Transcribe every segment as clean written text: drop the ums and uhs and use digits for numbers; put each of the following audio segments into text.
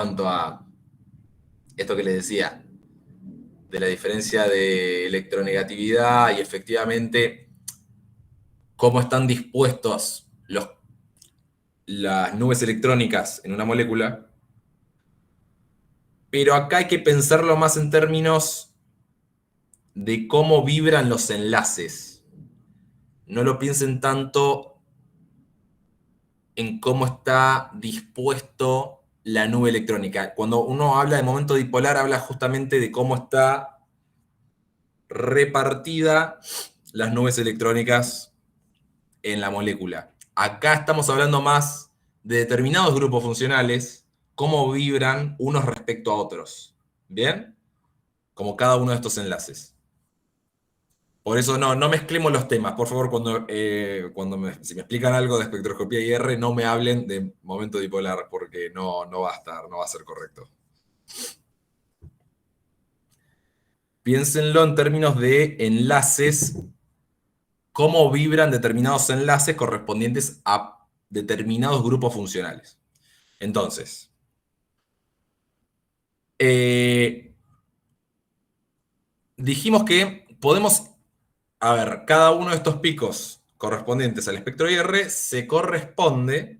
cuanto a esto que les decía, de la diferencia de electronegatividad y efectivamente cómo están dispuestos las nubes electrónicas en una molécula, pero acá hay que pensarlo más en términos de cómo vibran los enlaces. No lo piensen tanto en cómo está dispuesto la nube electrónica. Cuando uno habla de momento dipolar, habla justamente de cómo está repartida las nubes electrónicas en la molécula. Acá estamos hablando más de determinados grupos funcionales, cómo vibran unos respecto a otros. ¿Bien? Como cada uno de estos enlaces. Por eso no mezclemos los temas. Por favor, si me explican algo de espectroscopía y R, no me hablen de momento dipolar, porque no va a estar, no va a ser correcto. Piénsenlo en términos de enlaces, cómo vibran determinados enlaces correspondientes a determinados grupos funcionales. Entonces, dijimos que podemos, a ver, cada uno de estos picos correspondientes al espectro IR se corresponde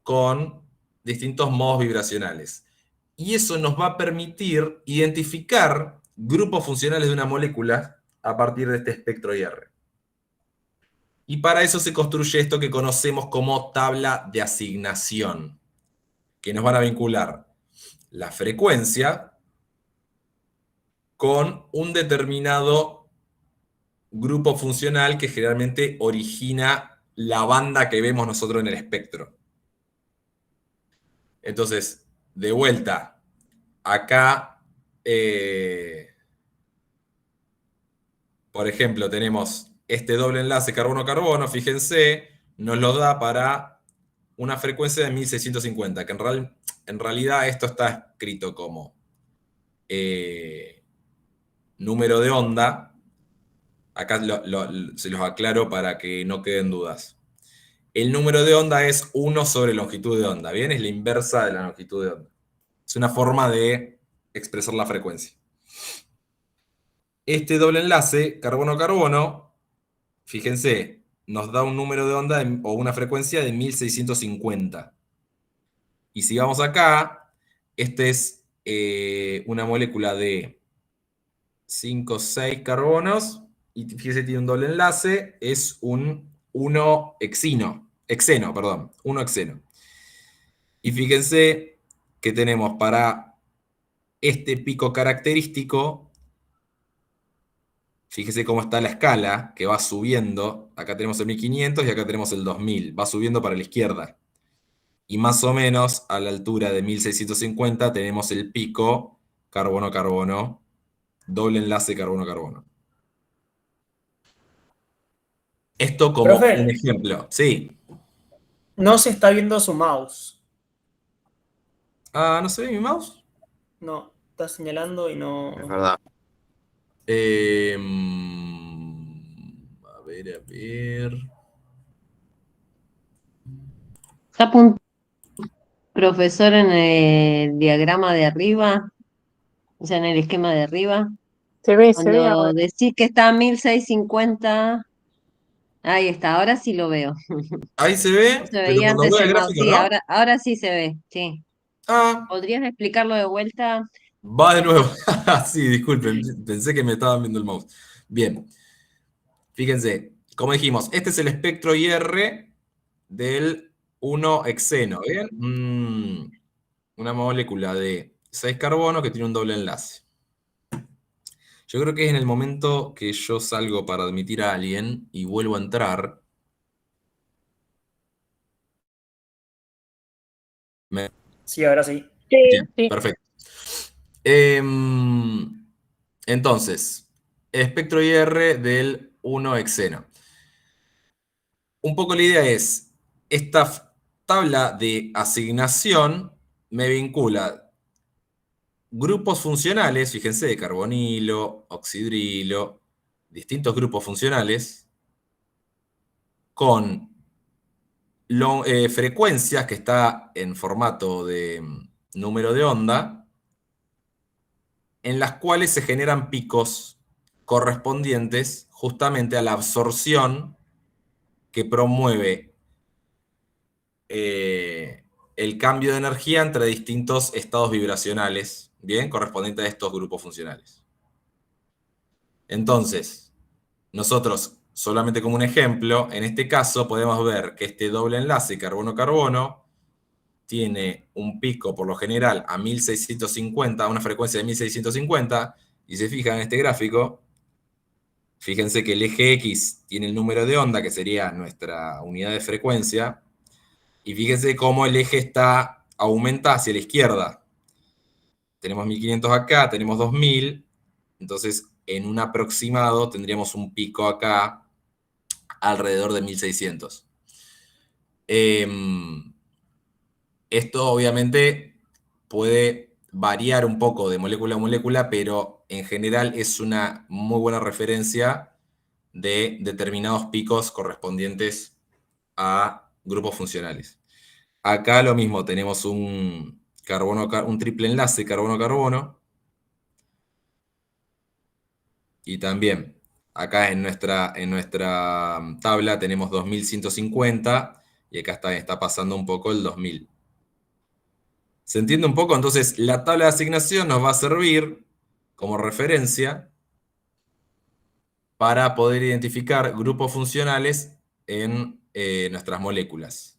con distintos modos vibracionales. Y eso nos va a permitir identificar grupos funcionales de una molécula a partir de este espectro IR. Y para eso se construye esto que conocemos como tabla de asignación, que nos van a vincular la frecuencia con un determinado grupo funcional que generalmente origina la banda que vemos nosotros en el espectro. Entonces, de vuelta, acá, por ejemplo, tenemos este doble enlace carbono-carbono, fíjense, nos lo da para una frecuencia de 1650, que en realidad esto está escrito como número de onda. Acá se los aclaro para que no queden dudas. El número de onda es 1 sobre longitud de onda, ¿bien? Es la inversa de la longitud de onda. Es una forma de expresar la frecuencia. Este doble enlace, carbono-carbono, fíjense, nos da un número de onda o una frecuencia de 1650. Y si vamos acá, este es una molécula de 5 o 6 carbonos, y fíjense, tiene un doble enlace, es un 1 hexeno, perdón, 1 hexeno. Y fíjense que tenemos para este pico característico, fíjese cómo está la escala, que va subiendo. Acá tenemos el 1500 y acá tenemos el 2000. Va subiendo para la izquierda. Y más o menos a la altura de 1650 tenemos el pico carbono-carbono, doble enlace carbono-carbono. Esto como un Profe, ejemplo. Sí. no se está viendo su mouse. Ah, ¿no se ve mi mouse? No, está señalando y Es no. verdad. A ver, a ver. Está apuntando profesor en el diagrama de arriba, o sea, en el esquema de arriba. Se ve Cuando ahora. decís que está a 1650, ahí está, ahora sí lo veo. Ahí se No ve, se pero veía cuando antes veo el el mouse, gráfico, sí, ¿no? ahora sí se ve, sí. Ah, ¿Podrías explicarlo de vuelta? va de nuevo. Sí, disculpen, pensé que me estaban viendo el mouse. Bien, fíjense, como dijimos, este es el espectro IR del 1 hexeno, ¿bien? Una molécula de 6 carbonos que tiene un doble enlace. Yo creo que es en el momento que yo salgo para admitir a alguien y vuelvo a entrar. Sí, ahora sí. Sí, Bien, sí. perfecto. Entonces, espectro IR del 1 hexeno. Un poco la idea es, esta tabla de asignación me vincula grupos funcionales, fíjense, de carbonilo, oxidrilo, distintos grupos funcionales, con frecuencias que está en formato número de onda, en las cuales se generan picos correspondientes justamente a la absorción que promueve el cambio de energía entre distintos estados vibracionales, ¿bien? Correspondientes a estos grupos funcionales. Entonces, nosotros, solamente como un ejemplo, en este caso podemos ver que este doble enlace carbono-carbono tiene un pico por lo general a 1650, a una frecuencia de 1650, y se fijan en este gráfico, fíjense que el eje X tiene el número de onda, que sería nuestra unidad de frecuencia, y fíjense cómo el eje aumenta hacia la izquierda. Tenemos 1500 acá, tenemos 2000, entonces en un aproximado tendríamos un pico acá alrededor de 1600. Esto obviamente puede variar un poco de molécula a molécula, pero en general es una muy buena referencia de determinados picos correspondientes a grupos funcionales. Acá lo mismo, tenemos un triple enlace carbono-carbono, y también acá en nuestra tabla tenemos 2150, y acá está pasando un poco el 2000. ¿Se entiende un poco? Entonces, la tabla de asignación nos va a servir como referencia para poder identificar grupos funcionales en nuestras moléculas.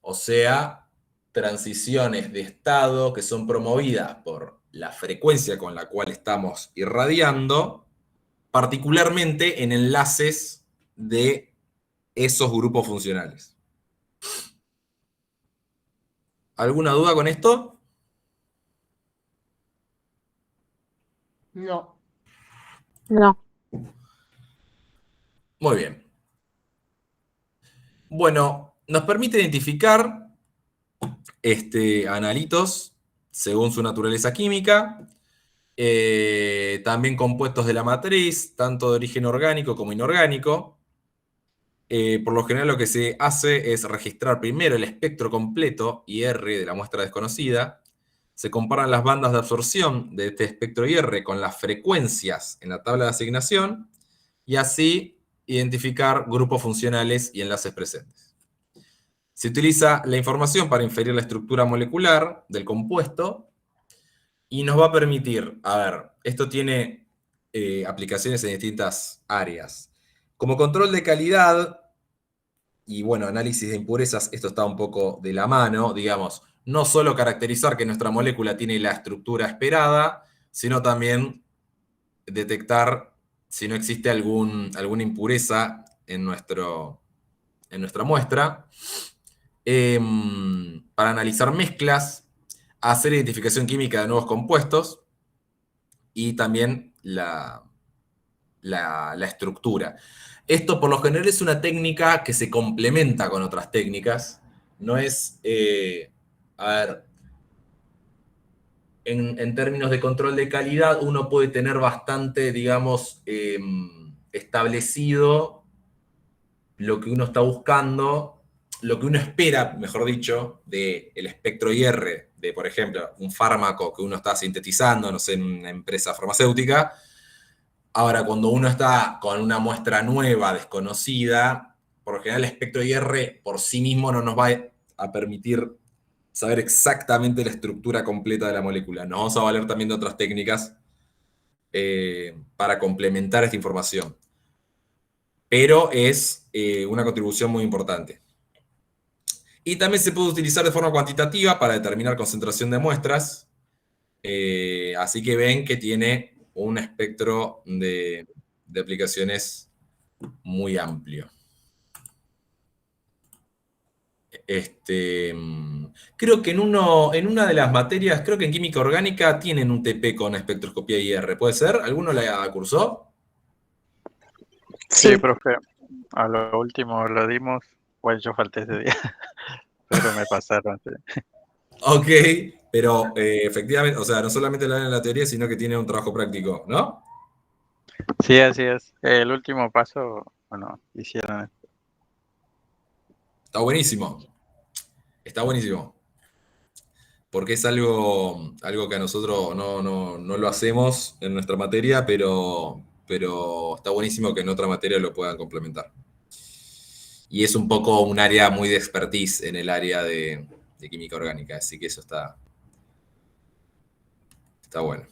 O sea, transiciones de estado que son promovidas por la frecuencia con la cual estamos irradiando, particularmente en enlaces de esos grupos funcionales. ¿Alguna duda con esto? No. No. Muy bien. Bueno, nos permite identificar analitos según su naturaleza química, también compuestos de la matriz, tanto de origen orgánico como inorgánico. Por lo general lo que se hace es registrar primero el espectro completo IR de la muestra desconocida. Se comparan las bandas de absorción de este espectro IR con las frecuencias en la tabla de asignación, y así identificar grupos funcionales y enlaces presentes. Se utiliza la información para inferir la estructura molecular del compuesto y nos va a permitir, esto tiene aplicaciones en distintas áreas. Como control de calidad y, bueno, análisis de impurezas, esto está un poco de la mano, digamos, no solo caracterizar que nuestra molécula tiene la estructura esperada, sino también detectar si no existe alguna impureza en nuestra muestra. Para analizar mezclas, hacer identificación química de nuevos compuestos y también la estructura. Esto por lo general es una técnica que se complementa con otras técnicas. No es, en términos de control de calidad, uno puede tener bastante, digamos, establecido lo que uno está buscando, lo que uno espera, mejor dicho, del espectro IR, de, por ejemplo, un fármaco que uno está sintetizando, no sé, en una empresa farmacéutica. Ahora, cuando uno está con una muestra nueva, desconocida, por lo general el espectro IR por sí mismo no nos va a permitir saber exactamente la estructura completa de la molécula. Nos vamos a valer también de otras técnicas para complementar esta información. Pero es una contribución muy importante. Y también se puede utilizar de forma cuantitativa para determinar concentración de muestras. Así que ven que tiene un espectro de aplicaciones muy amplio. Creo que en una de las materias, creo que en química orgánica, tienen un TP con espectroscopía IR. ¿Puede ser? ¿Alguno la cursó? Sí. Sí, profe, a lo último lo dimos, bueno, yo falté ese día, pero me pasaron. Sí, Ok, pero efectivamente, o sea, no solamente la dan en la teoría, sino que tiene un trabajo práctico, ¿no? sí, así es. El último paso, bueno, hicieron. Está buenísimo. Está buenísimo. porque es algo que a nosotros no lo hacemos en nuestra materia, pero está buenísimo que en otra materia lo puedan complementar. Y es un poco un área muy de expertise en el área de química orgánica, así que eso está bueno.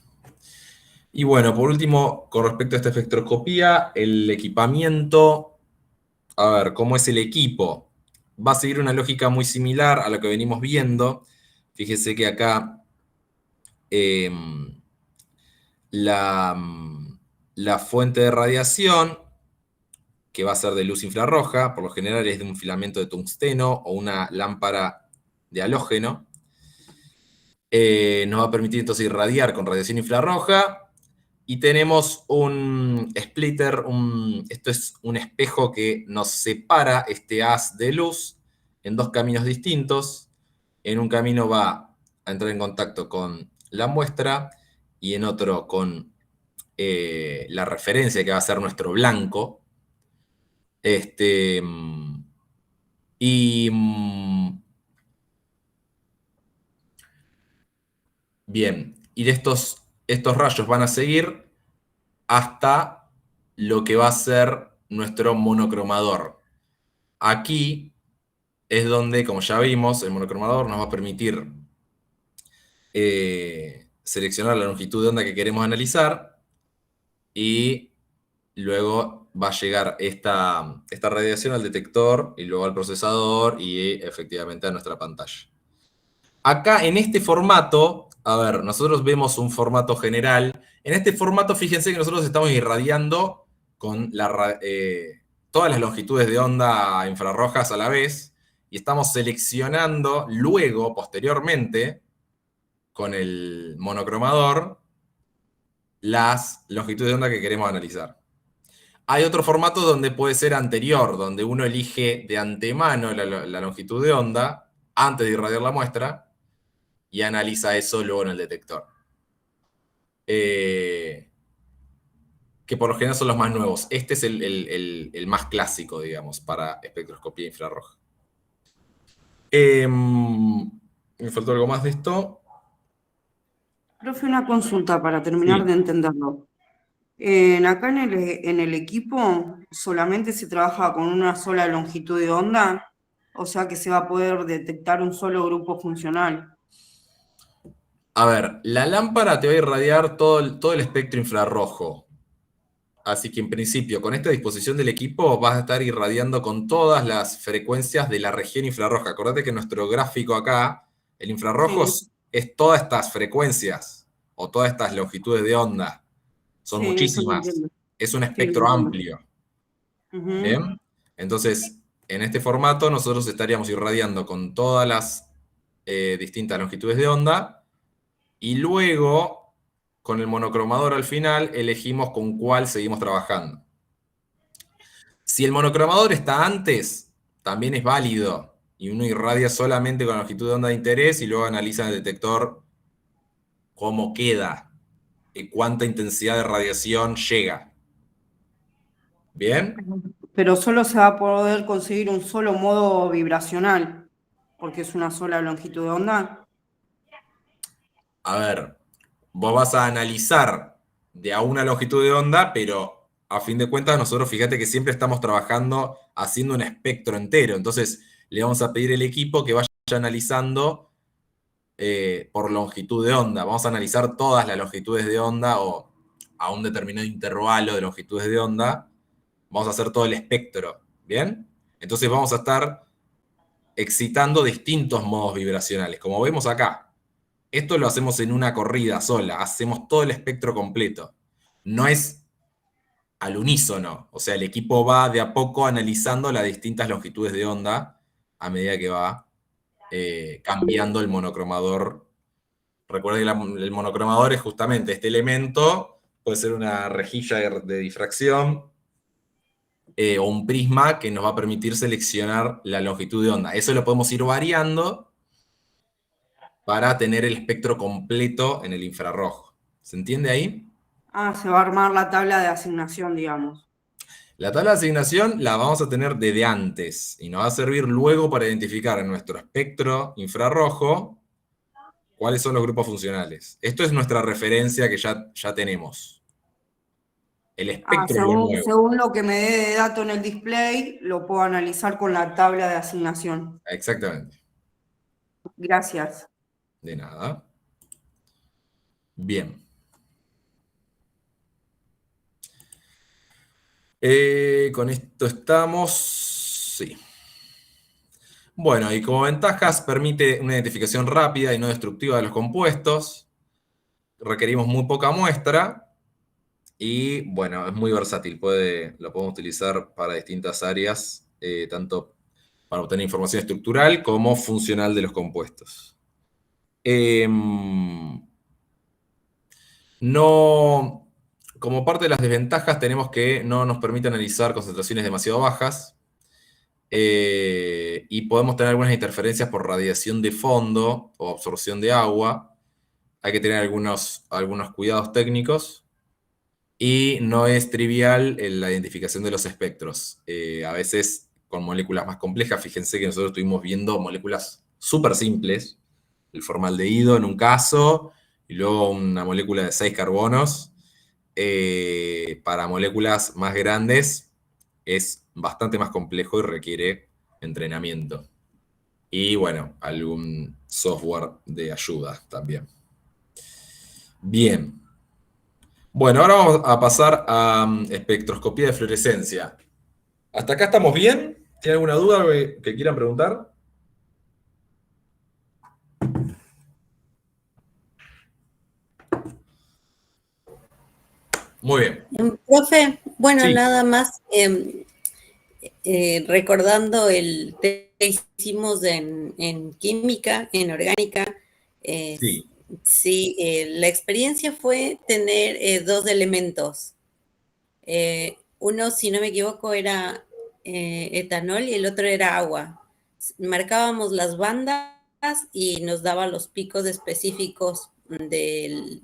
Y bueno, por último, con respecto a esta espectroscopía, el equipamiento, a ver, ¿cómo es el equipo? Va a seguir una lógica muy similar a lo que venimos viendo. Fíjese que acá la fuente de radiación, que va a ser de luz infrarroja, por lo general es de un filamento de tungsteno o una lámpara de halógeno, nos va a permitir entonces irradiar con radiación infrarroja. Y tenemos un splitter, esto es un espejo que nos separa este haz de luz en dos caminos distintos. En un camino va a entrar en contacto con la muestra y en otro con la referencia que va a ser nuestro blanco. Bien, y de estos rayos van a seguir hasta lo que va a ser nuestro monocromador. Aquí es donde, como ya vimos, el monocromador nos va a permitir seleccionar la longitud de onda que queremos analizar y luego va a llegar esta radiación al detector y luego al procesador y efectivamente a nuestra pantalla. Acá en este formato, a ver, nosotros vemos un formato general. En este formato, fíjense que nosotros estamos irradiando con todas las longitudes de onda infrarrojas a la vez y estamos seleccionando luego, posteriormente, con el monocromador, las longitudes de onda que queremos analizar. Hay otro formato donde puede ser anterior, donde uno elige de antemano la longitud de onda antes de irradiar la muestra y analiza eso luego en el detector. Que por lo general son los más nuevos. Este es el más clásico, digamos, para espectroscopía infrarroja. ¿Me faltó algo más de esto? Profe, una consulta para terminar Sí. de entenderlo. Acá en el equipo solamente se trabaja con una sola longitud de onda, o sea que se va a poder detectar un solo grupo funcional. A ver, la lámpara te va a irradiar todo el espectro infrarrojo. Así que en principio, con esta disposición del equipo, vas a estar irradiando con todas las frecuencias de la región infrarroja. Acordate que nuestro gráfico acá, el infrarrojo Sí. es todas estas frecuencias o todas estas longitudes de onda. Son Sí, eso lo muchísimas. entiendo. Es un Sí, lo espectro entiendo. amplio. Ujú. ¿Bien? Entonces, en este formato nosotros estaríamos irradiando con todas las distintas longitudes de onda y luego, con el monocromador al final, elegimos con cuál seguimos trabajando. Si el monocromador está antes, también es válido y uno irradia solamente con la longitud de onda de interés y luego analiza en el detector cómo queda, cuánta intensidad de radiación llega. ¿Bien? Pero solo se va a poder conseguir un solo modo vibracional, porque es una sola longitud de onda. A ver, vos vas a analizar de a una longitud de onda, pero a fin de cuentas nosotros fíjate que siempre estamos trabajando haciendo un espectro entero. Entonces le vamos a pedir al equipo que vaya analizando por longitud de onda. Vamos a analizar todas las longitudes de onda o a un determinado intervalo de longitudes de onda. Vamos a hacer todo el espectro, ¿bien? Entonces vamos a estar excitando distintos modos vibracionales, como vemos acá. Esto lo hacemos en una corrida sola, hacemos todo el espectro completo. No es al unísono, o sea, el equipo va de a poco analizando las distintas longitudes de onda a medida que va cambiando el monocromador. Recuerden que el monocromador es justamente este elemento, puede ser una rejilla de difracción o un prisma que nos va a permitir seleccionar la longitud de onda. Eso lo podemos ir variando para tener el espectro completo en el infrarrojo. ¿Se entiende ahí? Ah, se va a armar la tabla de asignación, digamos. La tabla de asignación la vamos a tener desde antes y nos va a servir luego para identificar en nuestro espectro infrarrojo ¿Cuáles son los grupos funcionales? Esto es nuestra referencia que ya tenemos. El espectro es lo nuevo. Según lo que me dé de dato en el display, lo puedo analizar con la tabla de asignación. Exactamente. Gracias. De nada. Bien. Con esto estamos. Sí. Bueno, y como ventajas, permite una identificación rápida y no destructiva de los compuestos. Requerimos muy poca muestra. Y bueno, es muy versátil. Lo podemos utilizar para distintas áreas, tanto para obtener información estructural como funcional de los compuestos. No, como parte de las desventajas tenemos que no nos permite analizar concentraciones demasiado bajas y podemos tener algunas interferencias por radiación de fondo o absorción de agua. Hay que tener algunos cuidados técnicos y no es trivial la identificación de los espectros. A veces con moléculas más complejas, fíjense que nosotros estuvimos viendo moléculas súper simples, el formaldehído en un caso, y luego una molécula de 6 carbonos. Para moléculas más grandes es bastante más complejo y requiere entrenamiento. Y bueno, algún software de ayuda también. Bien. Bueno, ahora vamos a pasar a espectroscopía de fluorescencia. ¿Hasta acá estamos bien? ¿Tienen alguna duda que quieran preguntar? Muy bien. Profe, bueno, Sí. nada más recordando el test que hicimos en química, en orgánica, Sí. sí, la experiencia fue tener 2 elementos. Uno, si no me equivoco, era etanol y el otro era agua. Marcábamos las bandas y nos daba los picos específicos del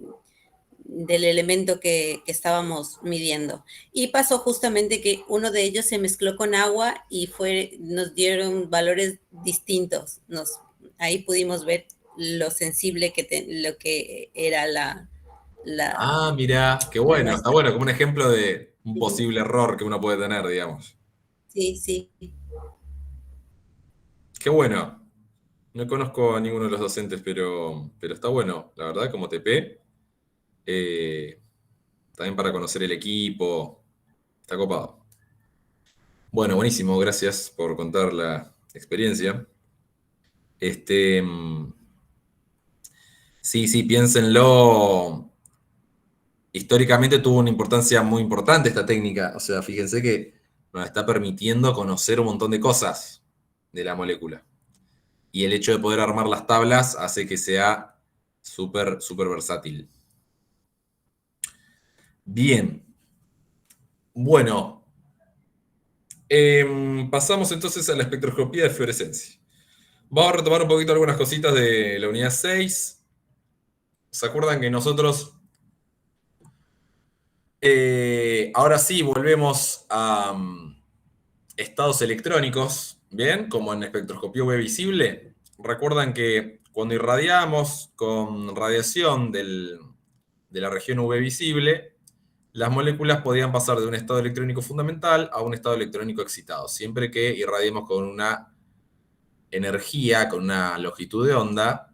elemento que estábamos midiendo. Y pasó justamente que uno de ellos se mezcló con agua y nos dieron valores distintos. Ahí pudimos ver lo sensible lo que era la Mira, qué bueno. Está muestra. bueno, como un ejemplo de un posible error que uno puede tener, digamos. Sí, sí. Qué bueno. No conozco a ninguno de los docentes, pero está bueno. La verdad, como TP, también para conocer el equipo. Está copado. Bueno, buenísimo. Gracias por contar la experiencia. Sí, piénsenlo. Históricamente tuvo una importancia muy importante esta técnica. O sea, fíjense que nos está permitiendo conocer un montón de cosas de la molécula. Y el hecho de poder armar las tablas hace que sea súper, súper versátil. Bien. Bueno. Pasamos entonces a la espectroscopía de fluorescencia. Vamos a retomar un poquito algunas cositas de la unidad 6. ¿Se acuerdan que nosotros ahora sí volvemos a estados electrónicos, ¿bien? Como en espectroscopía UV visible. Recuerdan que cuando irradiamos con radiación de la región UV visible, las moléculas podían pasar de un estado electrónico fundamental a un estado electrónico excitado, siempre que irradiemos con una energía, con una longitud de onda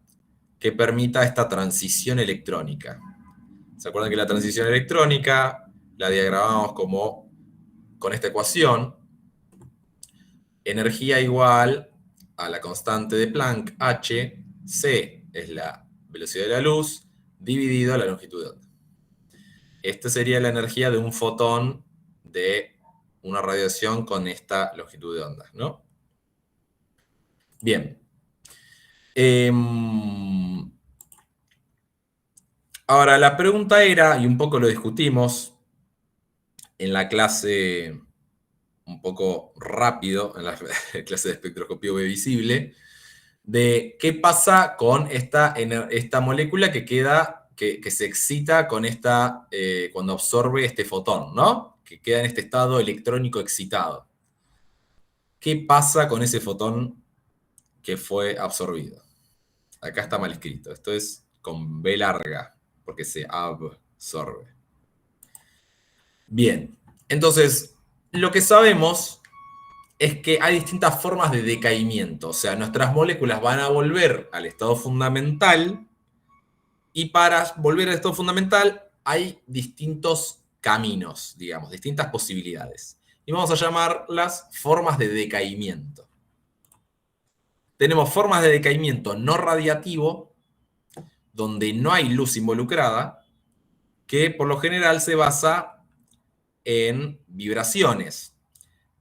que permita esta transición electrónica. ¿Se acuerdan que la transición electrónica la diagramamos como con esta ecuación? Energía igual a la constante de Planck, h, c es la velocidad de la luz, dividido la longitud de onda. Esta sería la energía de un fotón de una radiación con esta longitud de onda, ¿no? Bien. Ahora, la pregunta era, y un poco lo discutimos en la clase un poco rápido, en la clase de espectroscopía UV visible, de qué pasa con esta molécula que se excita con cuando absorbe este fotón, ¿no? Que queda en este estado electrónico excitado. ¿Qué pasa con ese fotón que fue absorbido? Acá está mal escrito. Esto es con B larga, porque se absorbe. Bien, entonces, lo que sabemos es que hay distintas formas de decaimiento. O sea, nuestras moléculas van a volver al estado fundamental y para volver al estado fundamental hay distintos caminos, digamos, distintas posibilidades. Y vamos a llamarlas formas de decaimiento. Tenemos formas de decaimiento no radiativo, donde no hay luz involucrada, que por lo general se basa en vibraciones.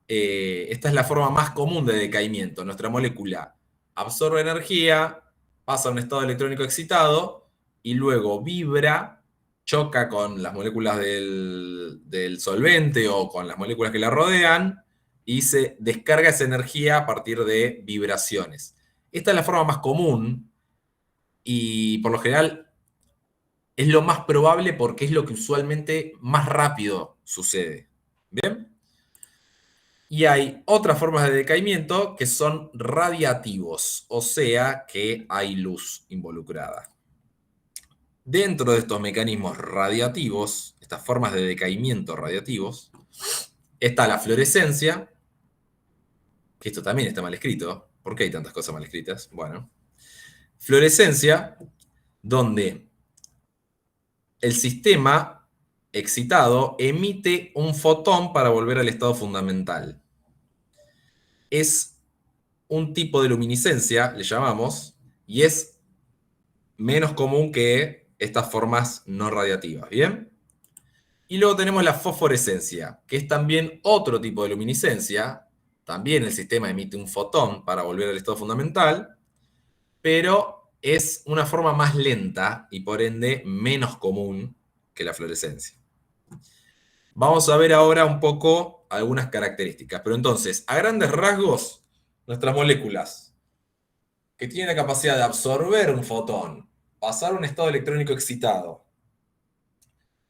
Esta es la forma más común de decaimiento. Nuestra molécula absorbe energía, pasa a un estado electrónico excitado y luego vibra, choca con las moléculas del solvente o con las moléculas que la rodean y se descarga esa energía a partir de vibraciones. Esta es la forma más común y por lo general es lo más probable porque es lo que usualmente más rápido sucede. ¿Bien? Y hay otras formas de decaimiento que son radiativos, o sea que hay luz involucrada. Dentro de estos mecanismos radiativos, estas formas de decaimiento radiativos, está la fluorescencia, que esto también está mal escrito. ¿Por qué hay tantas cosas mal escritas? Bueno, fluorescencia, donde el sistema excitado emite un fotón para volver al estado fundamental. Es un tipo de luminiscencia, le llamamos, y es menos común que estas formas no radiativas, ¿bien? Y luego tenemos la fosforescencia, que es también otro tipo de luminiscencia. También el sistema emite un fotón para volver al estado fundamental, pero es una forma más lenta y por ende menos común que la fluorescencia. Vamos a ver ahora un poco algunas características. Pero entonces, a grandes rasgos, nuestras moléculas que tienen la capacidad de absorber un fotón, pasar a un estado electrónico excitado,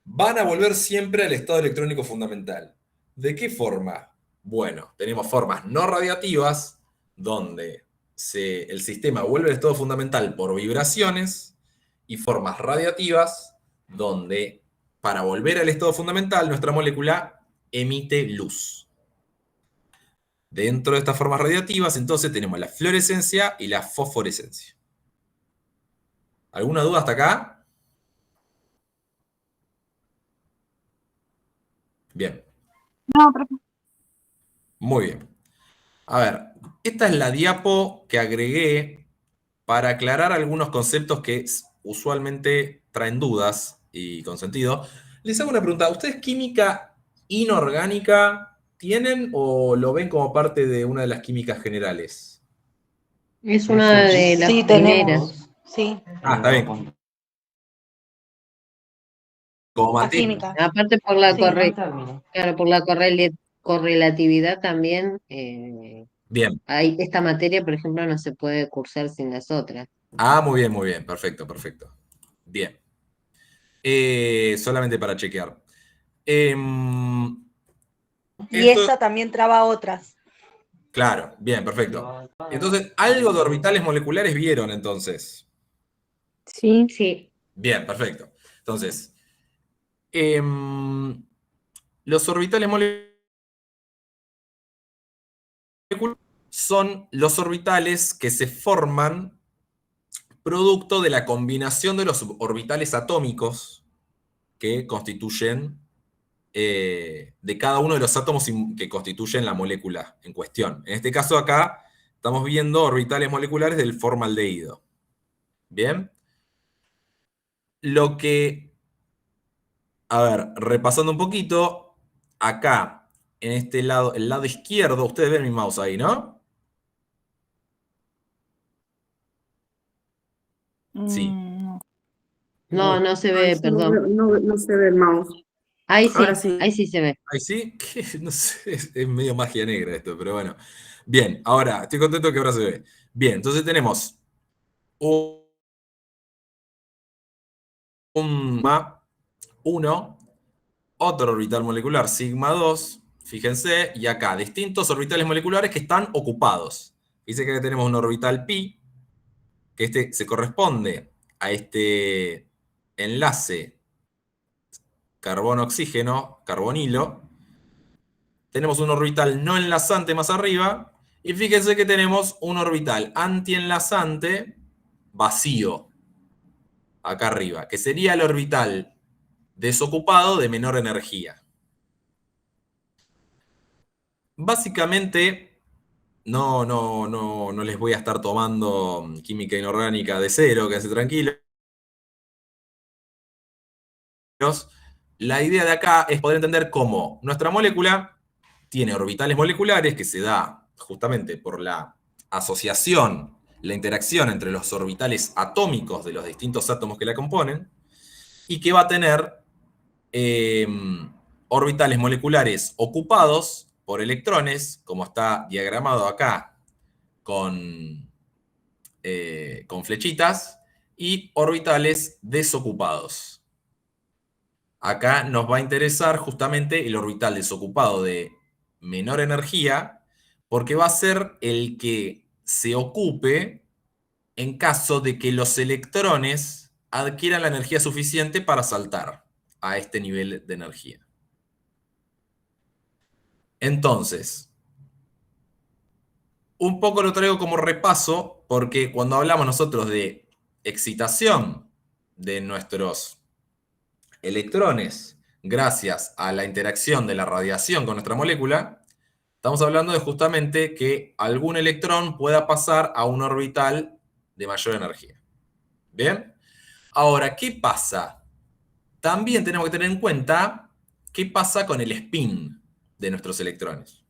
van a volver siempre al estado electrónico fundamental. ¿De qué forma? Bueno, tenemos formas no radiativas, donde el sistema vuelve al estado fundamental por vibraciones, y formas radiativas, donde para volver al estado fundamental nuestra molécula emite luz. Dentro de estas formas radiativas, entonces, tenemos la fluorescencia y la fosforescencia. ¿Alguna duda hasta acá? Bien. No, profe. Muy bien. A ver, esta es la diapo que agregué para aclarar algunos conceptos que usualmente traen dudas y con sentido. Les hago una pregunta. ¿Ustedes química inorgánica tienen o lo ven como parte de una de las químicas generales? Es una de las Sí, primeras. tenemos. Sí, Ah, está bien. Como la materia. química. Aparte por la Sí. claro, por la correlatividad también, Bien. hay, esta materia, por ejemplo, no se puede cursar sin las otras. Ah, muy bien. Perfecto, perfecto. Bien. Solamente para chequear. Y Esto- esa también traba otras. Claro, bien, perfecto. Entonces, algo de orbitales moleculares vieron entonces. Sí, sí. Bien, perfecto. Entonces, los orbitales moleculares son los orbitales que se forman producto de la combinación de los orbitales atómicos que constituyen, de cada uno de los átomos que constituyen la molécula en cuestión. En este caso acá estamos viendo orbitales moleculares del formaldehído. Bien. Lo que, a ver, repasando un poquito, acá, en este lado, el lado izquierdo, ustedes ven mi mouse ahí, ¿no? Sí. No, no se ve, perdón. No se ve el mouse. Ahí sí, Ahora sí. ahí sí se ve. Ahí sí, no sé, es medio magia negra esto, pero bueno. Bien, ahora, estoy contento que ahora se ve. Bien, entonces tenemos un 1, otro orbital molecular, sigma 2, fíjense, y acá, distintos orbitales moleculares que están ocupados. Dice que tenemos un orbital pi, que este se corresponde a este enlace carbono-oxígeno, carbonilo. Tenemos un orbital no enlazante más arriba, y fíjense que tenemos un orbital antienlazante vacío acá arriba, que sería el orbital desocupado de menor energía. Básicamente, no les voy a estar tomando química inorgánica de cero, quédense tranquilos. La idea de acá es poder entender cómo nuestra molécula tiene orbitales moleculares que se da justamente por la asociación, la interacción entre los orbitales atómicos de los distintos átomos que la componen, y que va a tener orbitales moleculares ocupados por electrones, como está diagramado acá con flechitas, y orbitales desocupados. Acá nos va a interesar justamente el orbital desocupado de menor energía, porque va a ser el que se ocupe en caso de que los electrones adquieran la energía suficiente para saltar a este nivel de energía. Entonces, un poco lo traigo como repaso, porque cuando hablamos nosotros de excitación de nuestros electrones gracias a la interacción de la radiación con nuestra molécula, estamos hablando de justamente que algún electrón pueda pasar a un orbital de mayor energía. ¿Bien? Ahora, ¿qué pasa? También tenemos que tener en cuenta qué pasa con el spin de nuestros electrones.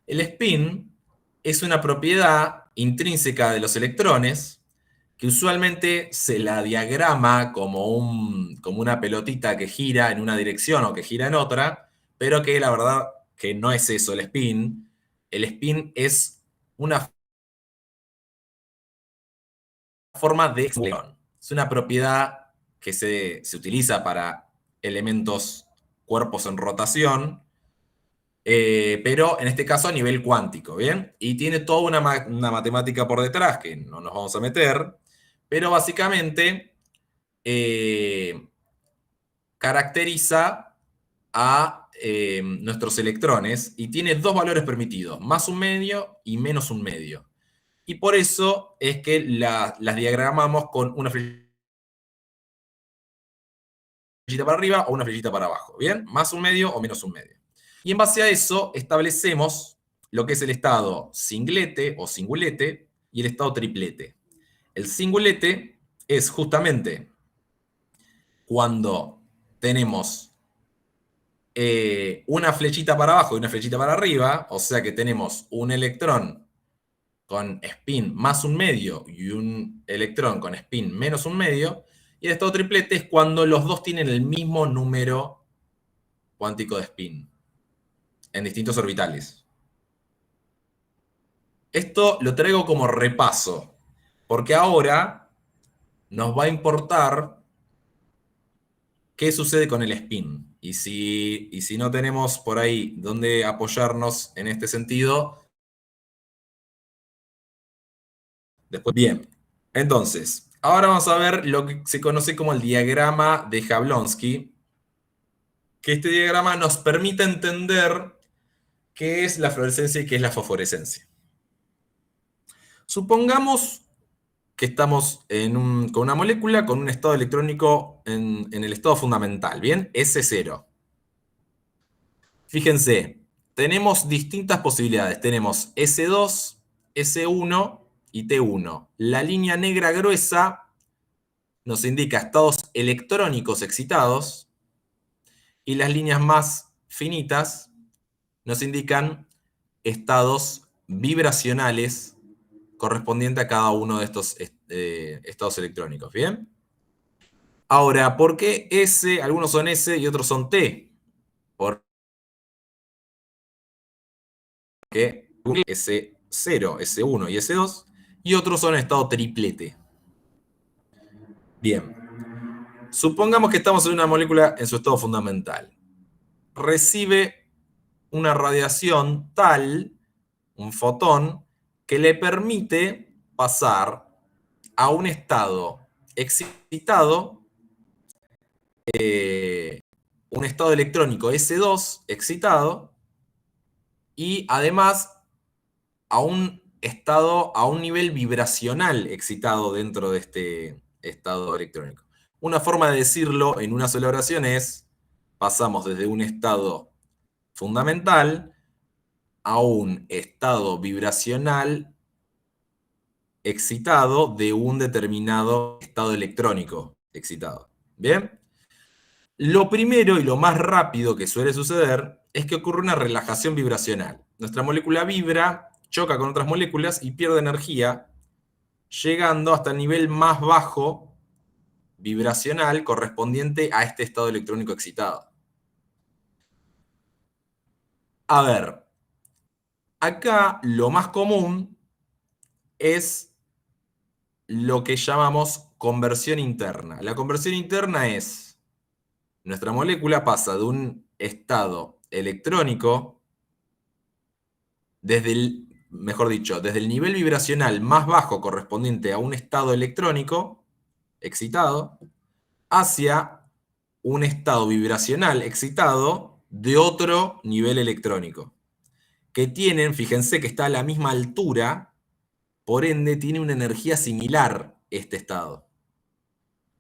El spin es una propiedad intrínseca de los electrones que usualmente se la diagrama como una pelotita que gira en una dirección o que gira en otra, pero que la verdad que no es eso el spin. El spin es una forma de explosión. Es una propiedad que se utiliza para elementos, cuerpos en rotación, pero en este caso a nivel cuántico, ¿bien? Y tiene toda una matemática por detrás que no nos vamos a meter, pero básicamente caracteriza a nuestros electrones y tiene dos valores permitidos, más un medio y menos un medio. Y por eso es que las diagramamos con una flechita para arriba o una flechita para abajo, ¿bien? Más un medio o menos un medio. Y en base a eso establecemos lo que es el estado singlete o singulete y el estado triplete. El singulete es justamente cuando tenemos una flechita para abajo y una flechita para arriba, o sea que tenemos un electrón con spin más un medio y un electrón con spin menos un medio, y el estado triplete es cuando los dos tienen el mismo número cuántico de spin en distintos orbitales. Esto lo traigo como repaso, porque ahora nos va a importar qué sucede con el spin. Y si no tenemos por ahí dónde apoyarnos en este sentido, después. Bien, entonces, ahora vamos a ver lo que se conoce como el diagrama de Jablonski, que este diagrama nos permite entender qué es la fluorescencia y qué es la fosforescencia. Supongamos que estamos con una molécula con un estado electrónico en el estado fundamental, ¿bien? S0. Fíjense, tenemos distintas posibilidades. Tenemos S2, S1 y T1. La línea negra gruesa nos indica estados electrónicos excitados y las líneas más finitas nos indican estados vibracionales correspondiente a cada uno de estos estados electrónicos, ¿bien? Ahora, ¿por qué S? Algunos son S y otros son T. Porque S0, S1 y S2, y otros son en estado triplete. Bien. Supongamos que estamos en una molécula en su estado fundamental. Recibe una radiación tal, un fotón, que le permite pasar a un estado excitado, un estado electrónico S2 excitado, y además a un estado, a un nivel vibracional excitado dentro de este estado electrónico. Una forma de decirlo en una sola oración es: pasamos desde un estado fundamental a un estado vibracional excitado de un determinado estado electrónico excitado. ¿Bien? Lo primero y lo más rápido que suele suceder es que ocurre una relajación vibracional. Nuestra molécula vibra, choca con otras moléculas y pierde energía, llegando hasta el nivel más bajo vibracional correspondiente a este estado electrónico excitado. A ver, acá lo más común es lo que llamamos conversión interna. La conversión interna es: nuestra molécula pasa de un estado electrónico, desde el nivel vibracional más bajo correspondiente a un estado electrónico excitado, hacia un estado vibracional excitado de otro nivel electrónico, que tienen, fíjense que está a la misma altura, por ende tiene una energía similar este estado.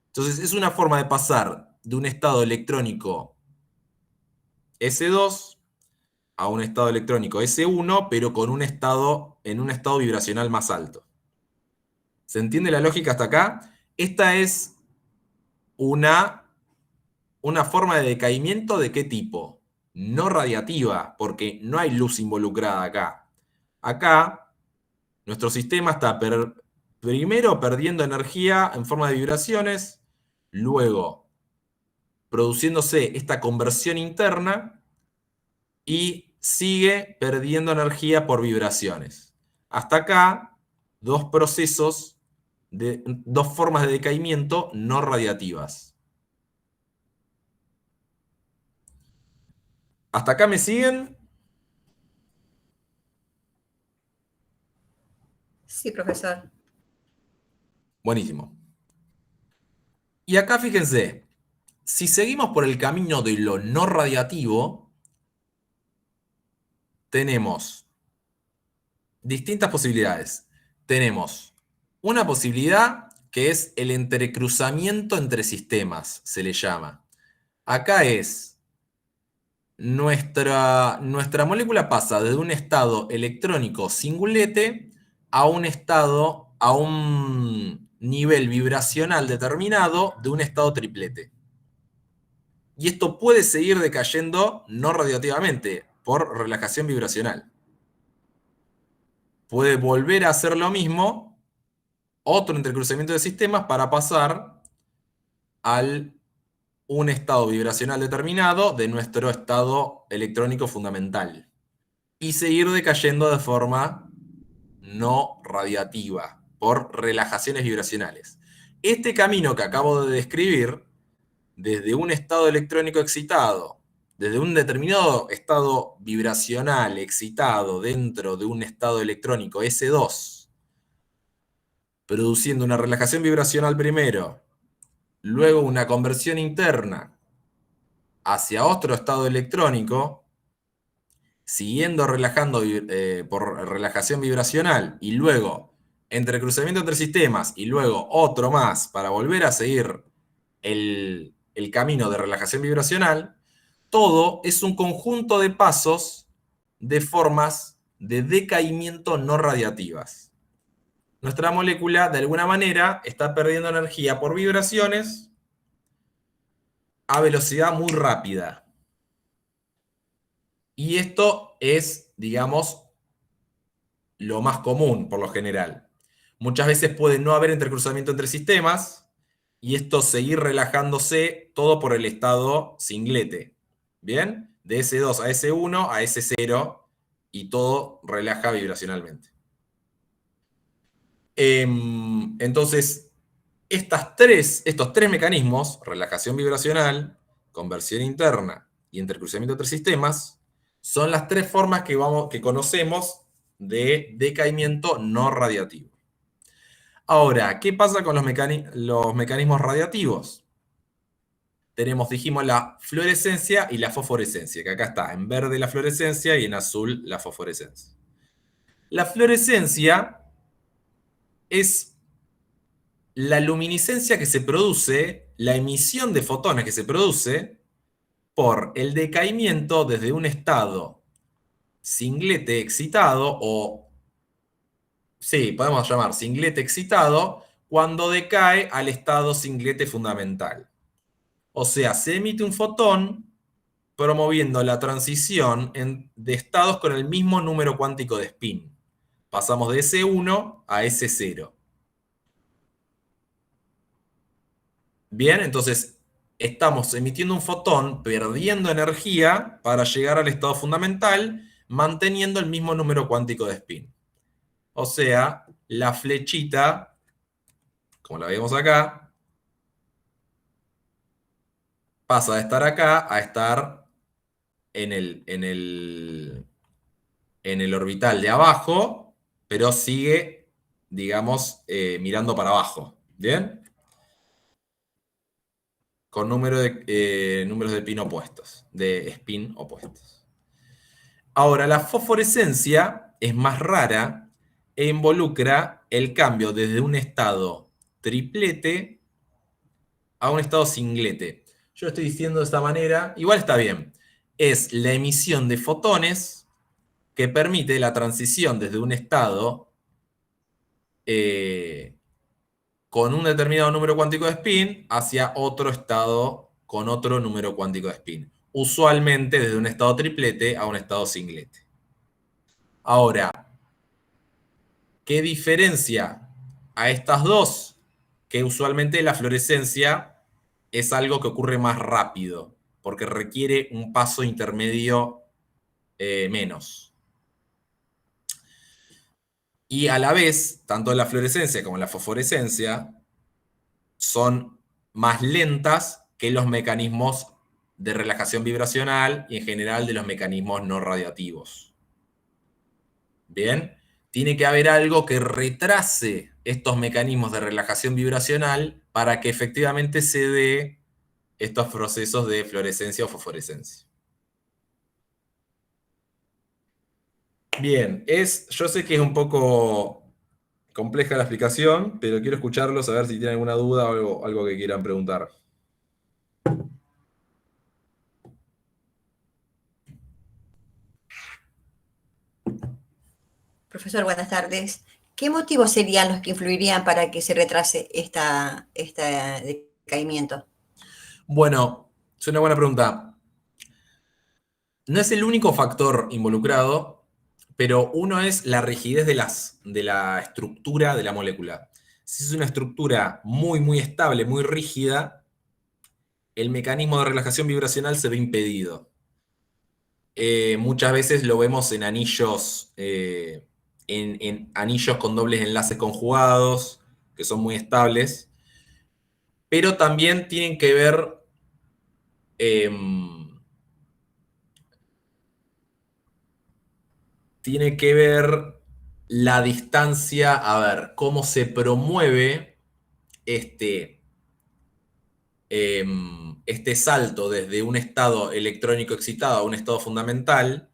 Entonces es una forma de pasar de un estado electrónico S2 a un estado electrónico S1, pero con en un estado vibracional más alto. ¿Se entiende la lógica hasta acá? Esta es una forma de decaimiento ¿de qué tipo? No radiativa, porque no hay luz involucrada acá. Acá, nuestro sistema está primero perdiendo energía en forma de vibraciones, luego produciéndose esta conversión interna y sigue perdiendo energía por vibraciones. Hasta acá, dos formas de decaimiento no radiativas. ¿Hasta acá me siguen? Sí, profesor. Buenísimo. Y acá fíjense, si seguimos por el camino de lo no radiativo, tenemos distintas posibilidades. Tenemos una posibilidad que es el entrecruzamiento entre sistemas, se le llama. Acá es, nuestra molécula pasa de un estado electrónico singulete a un nivel vibracional determinado de un estado triplete. Y esto puede seguir decayendo no radiativamente por relajación vibracional. Puede volver a hacer lo mismo, otro entrecruzamiento de sistemas, para pasar a un estado vibracional determinado de nuestro estado electrónico fundamental. Y seguir decayendo de forma no radiativa por relajaciones vibracionales. Este camino que acabo de describir, desde un estado electrónico excitado, desde un determinado estado vibracional excitado dentro de un estado electrónico S2, produciendo una relajación vibracional primero, luego una conversión interna hacia otro estado electrónico, siguiendo relajando por relajación vibracional, y luego entrecruzamiento entre sistemas, y luego otro más para volver a seguir el camino de relajación vibracional. Todo es un conjunto de pasos de formas de decaimiento no radiativas. Nuestra molécula, de alguna manera, está perdiendo energía por vibraciones a velocidad muy rápida. Y esto es, digamos, lo más común por lo general. Muchas veces puede no haber entrecruzamiento entre sistemas y esto seguir relajándose todo por el estado singlete. ¿Bien? De S2 a S1 a S0 y todo relaja vibracionalmente. Entonces, estos tres mecanismos, relajación vibracional, conversión interna y entrecruzamiento entre sistemas, son las tres formas que conocemos de decaimiento no radiativo. Ahora, ¿qué pasa con los mecanismos radiativos? Tenemos, dijimos, la fluorescencia y la fosforescencia, que acá está, en verde la fluorescencia y en azul la fosforescencia. La fluorescencia es la luminiscencia que se produce, la emisión de fotones que se produce por el decaimiento desde un estado singlete excitado, o sí, podemos llamar singlete excitado, cuando decae al estado singlete fundamental. O sea, se emite un fotón promoviendo la transición de estados con el mismo número cuántico de spin. Pasamos de S1 a S0. Bien, entonces estamos emitiendo un fotón, perdiendo energía para llegar al estado fundamental, manteniendo el mismo número cuántico de spin. O sea, la flechita, como la vemos acá, pasa de estar acá a estar en el orbital de abajo, pero sigue, digamos, mirando para abajo. ¿Bien? Con números de spin opuestos. Ahora, la fosforescencia es más rara e involucra el cambio desde un estado triplete a un estado singlete. Yo lo estoy diciendo de esta manera, igual está bien. Es la emisión de fotones que permite la transición desde un estado con un determinado número cuántico de spin hacia otro estado con otro número cuántico de spin. Usualmente desde un estado triplete a un estado singlete. Ahora, ¿qué diferencia a estas dos? Que usualmente la fluorescencia es algo que ocurre más rápido, porque requiere un paso intermedio menos. Y a la vez, tanto la fluorescencia como la fosforescencia son más lentas que los mecanismos de relajación vibracional y en general de los mecanismos no radiativos. Bien, tiene que haber algo que retrase estos mecanismos de relajación vibracional para que efectivamente se dé estos procesos de fluorescencia o fosforescencia. Bien, yo sé que es un poco compleja la explicación, pero quiero escucharlos a ver si tienen alguna duda o algo que quieran preguntar. Profesor, buenas tardes. ¿Qué motivos serían los que influirían para que se retrase este decaimiento? Bueno, es una buena pregunta. No es el único factor involucrado, pero uno es la rigidez de la estructura de la molécula. Si es una estructura muy, muy estable, muy rígida, el mecanismo de relajación vibracional se ve impedido. Muchas veces lo vemos en anillos, en anillos con dobles enlaces conjugados, que son muy estables, pero también tienen que ver la distancia, a ver, cómo se promueve este salto desde un estado electrónico excitado a un estado fundamental.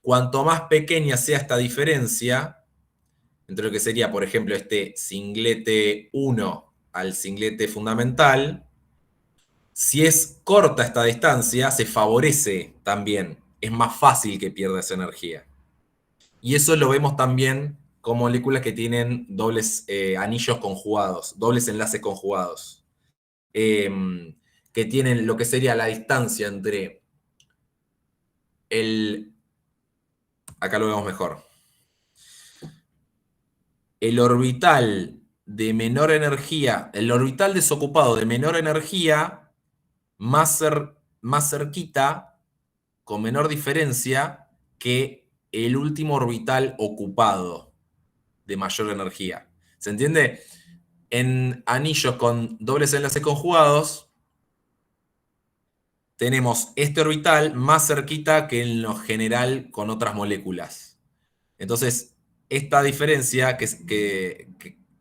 Cuanto más pequeña sea esta diferencia entre lo que sería, por ejemplo, este singlete 1 al singlete fundamental, si es corta esta distancia, se favorece también. Es más fácil que pierda esa energía. Y eso lo vemos también con moléculas que tienen dobles anillos conjugados, dobles enlaces conjugados, que tienen lo que sería la distancia entre acá lo vemos mejor, el orbital de menor energía, el orbital desocupado de menor energía, más cerquita, con menor diferencia, que el último orbital ocupado de mayor energía. ¿Se entiende? En anillos con dobles enlaces conjugados, tenemos este orbital más cerquita que en lo general con otras moléculas. Entonces, esta diferencia, que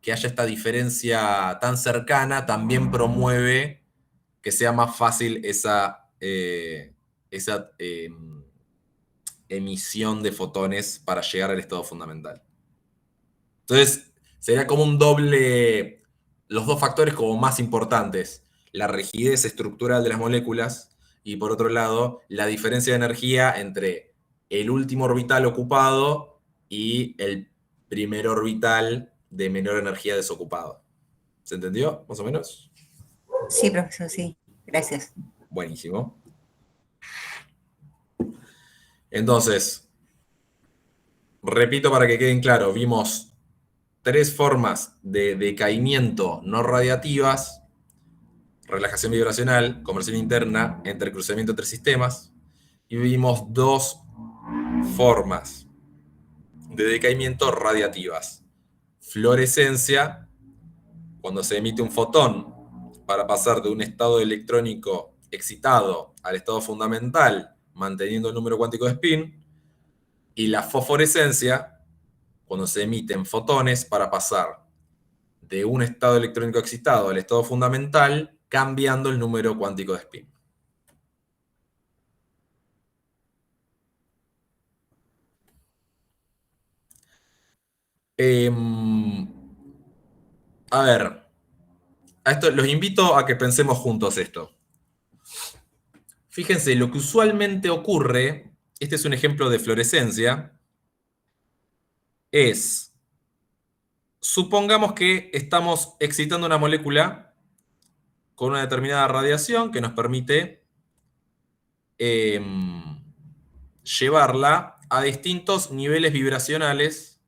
que haya esta diferencia tan cercana también promueve que sea más fácil esa emisión de fotones para llegar al estado fundamental. Entonces, sería como un doble, los dos factores como más importantes, la rigidez estructural de las moléculas y por otro lado, la diferencia de energía entre el último orbital ocupado y el primer orbital de menor energía desocupado. ¿Se entendió, más o menos? Sí, profesor, sí. Gracias. Buenísimo. Entonces, repito para que queden claros, vimos 3 formas de decaimiento no radiativas: relajación vibracional, conversión interna, entrecruzamiento entre sistemas, y vimos 2 formas de decaimiento radiativas: fluorescencia, cuando se emite un fotón para pasar de un estado electrónico excitado al estado fundamental, manteniendo el número cuántico de spin, y la fosforescencia, cuando se emiten fotones para pasar de un estado electrónico excitado al estado fundamental, cambiando el número cuántico de spin. A ver, a esto los invito a que pensemos juntos esto. Fíjense, lo que usualmente ocurre, este es un ejemplo de fluorescencia, es, supongamos que estamos excitando una molécula con una determinada radiación que nos permite llevarla a distintos niveles vibracionales,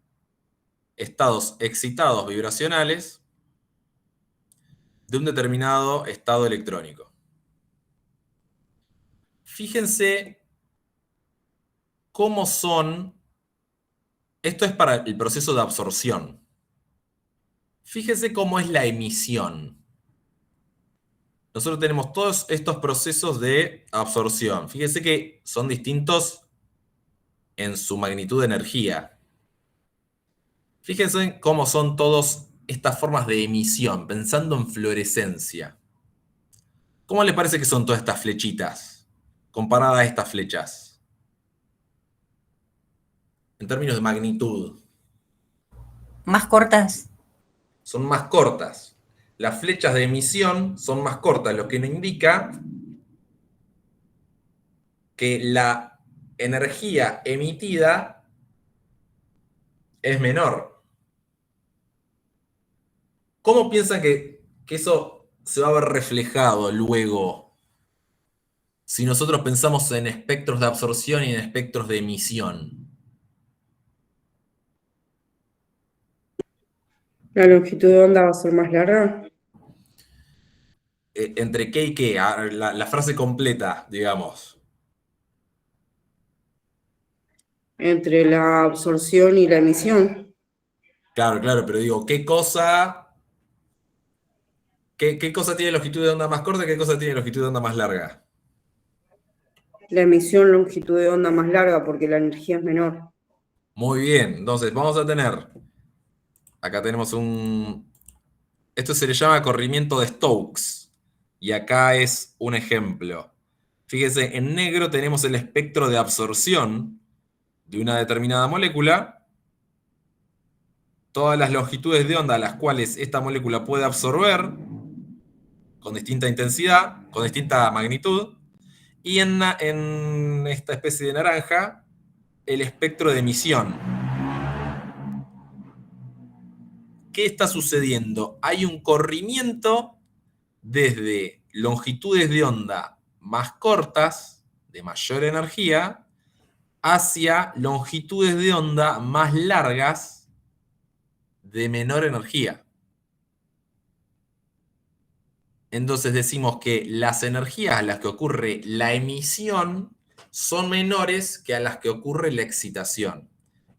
estados excitados vibracionales, de un determinado estado electrónico. Fíjense cómo son, esto es para el proceso de absorción. Fíjense cómo es la emisión. Nosotros tenemos todos estos procesos de absorción. Fíjense que son distintos en su magnitud de energía. Fíjense cómo son todas estas formas de emisión, pensando en fluorescencia. ¿Cómo les parece que son todas estas flechitas, comparadas a estas flechas? En términos de magnitud. ¿Más cortas? Son más cortas. Las flechas de emisión son más cortas, lo que nos indica que la energía emitida es menor. ¿Cómo piensan que eso se va a ver reflejado luego si nosotros pensamos en espectros de absorción y en espectros de emisión? ¿La longitud de onda va a ser más larga? ¿Entre qué y qué? La frase completa, digamos. Entre la absorción y la emisión. Claro, claro, pero digo, ¿qué cosa tiene longitud de onda más corta y qué cosa tiene longitud de onda más larga? La emisión, longitud de onda más larga, porque la energía es menor. Muy bien, entonces vamos a tener, acá tenemos esto se le llama corrimiento de Stokes, y acá es un ejemplo. Fíjense, en negro tenemos el espectro de absorción de una determinada molécula, todas las longitudes de onda a las cuales esta molécula puede absorber, con distinta intensidad, con distinta magnitud, y en esta especie de naranja, el espectro de emisión. ¿Qué está sucediendo? Hay un corrimiento desde longitudes de onda más cortas, de mayor energía, hacia longitudes de onda más largas, de menor energía. Entonces decimos que las energías a las que ocurre la emisión son menores que a las que ocurre la excitación.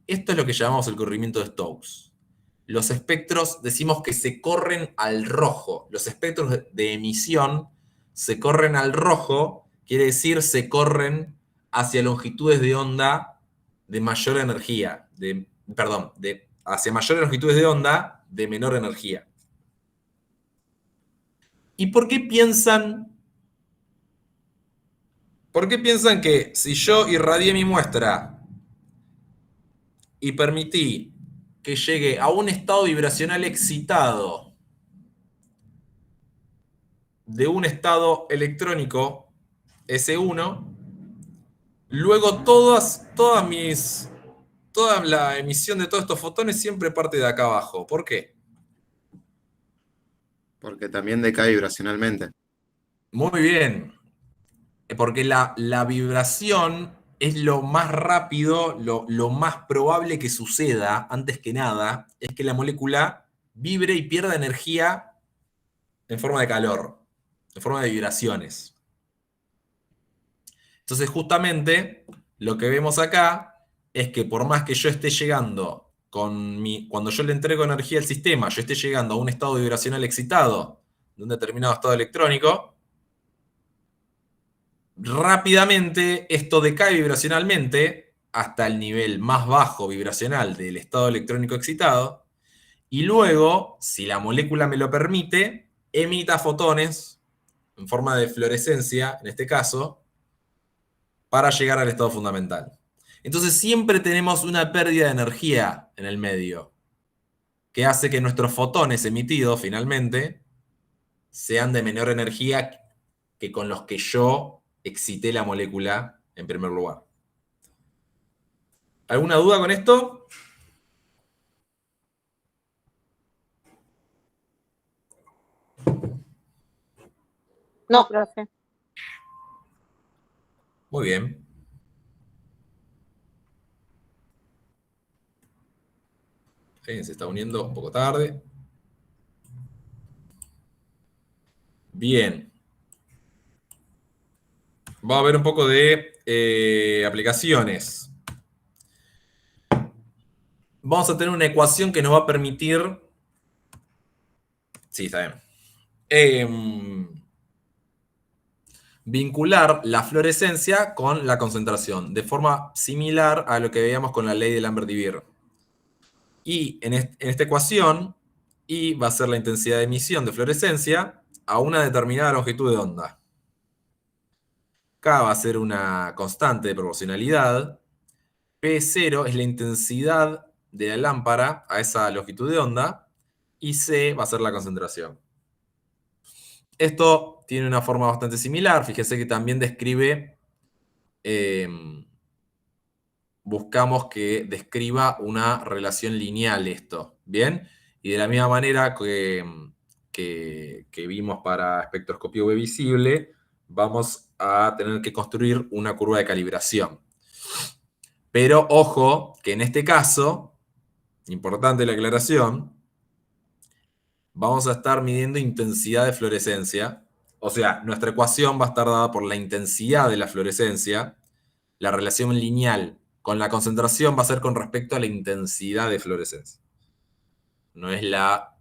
Esto es lo que llamamos el corrimiento de Stokes. Los espectros decimos que se corren al rojo. Los espectros de emisión se corren al rojo, quiere decir se corren hacia longitudes de onda de mayor energía, de hacia mayores longitudes de onda, de menor energía. ¿Y por qué piensan que si yo irradié mi muestra y permití que llegue a un estado vibracional excitado de un estado electrónico S1, luego toda la emisión de todos estos fotones siempre parte de acá abajo? ¿Por qué? Porque también decae vibracionalmente. Muy bien. Porque la vibración es lo más rápido, lo más probable que suceda, antes que nada, es que la molécula vibre y pierda energía en forma de calor, en forma de vibraciones. Entonces, justamente, lo que vemos acá es que por más que yo esté llegando cuando yo le entrego energía al sistema, yo esté llegando a un estado vibracional excitado de un determinado estado electrónico, rápidamente esto decae vibracionalmente hasta el nivel más bajo vibracional del estado electrónico excitado, y luego, si la molécula me lo permite, emita fotones en forma de fluorescencia, en este caso, para llegar al estado fundamental. Entonces siempre tenemos una pérdida de energía en el medio, que hace que nuestros fotones emitidos finalmente sean de menor energía que con los que yo excité la molécula en primer lugar. ¿Alguna duda con esto? No, profe. Muy bien. Alguien se está uniendo un poco tarde. Bien. Vamos a ver un poco de aplicaciones. Vamos a tener una ecuación que nos va a permitir... Sí, está bien. Vincular la fluorescencia con la concentración, de forma similar a lo que veíamos con la ley de Lambert-Dibir. Y en esta ecuación, I va a ser la intensidad de emisión de fluorescencia a una determinada longitud de onda. K va a ser una constante de proporcionalidad. P0 es la intensidad de la lámpara a esa longitud de onda. Y C va a ser la concentración. Esto tiene una forma bastante similar. Fíjese que también describe... buscamos que describa una relación lineal esto, ¿bien? Y de la misma manera que vimos para espectroscopía UV visible, vamos a tener que construir una curva de calibración. Pero ojo, que en este caso, importante la aclaración, vamos a estar midiendo intensidad de fluorescencia. O sea, nuestra ecuación va a estar dada por la intensidad de la fluorescencia. La relación lineal con la concentración va a ser con respecto a la intensidad de fluorescencia. No es la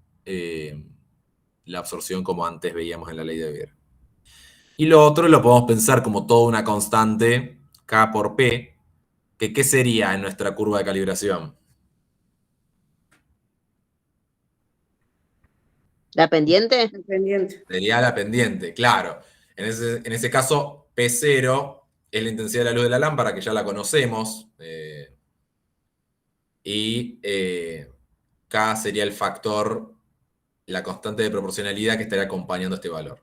absorción como antes veíamos en la ley de Beer. Y lo otro lo podemos pensar como toda una constante, K por P, que ¿qué sería en nuestra curva de calibración? ¿La pendiente? Pendiente. Sería la pendiente, claro. En ese caso, P0 es la intensidad de la luz de la lámpara, que ya la conocemos. Y K sería el factor, la constante de proporcionalidad que estaría acompañando este valor.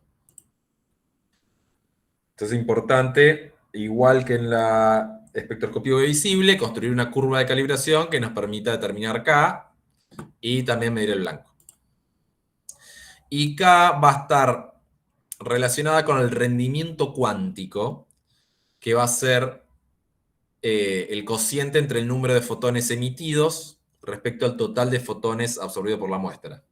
Entonces es importante, igual que en la espectroscopía UV visible, construir una curva de calibración que nos permita determinar K y también medir el blanco. Y K va a estar relacionada con el rendimiento cuántico, que va a ser el cociente entre el número de fotones emitidos respecto al total de fotones absorbidos por la muestra.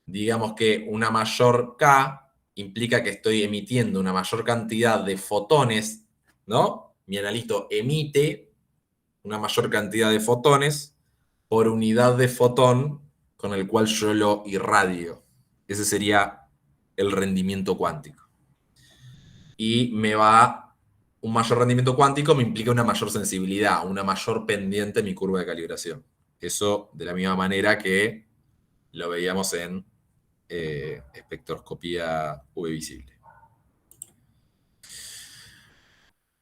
Digamos que una mayor K implica que estoy emitiendo una mayor cantidad de fotones, ¿no? Mi analito emite una mayor cantidad de fotones por unidad de fotón con el cual yo lo irradio. Ese sería el rendimiento cuántico. Y un mayor rendimiento cuántico me implica una mayor sensibilidad, una mayor pendiente en mi curva de calibración. Eso de la misma manera que lo veíamos en espectroscopía UV visible.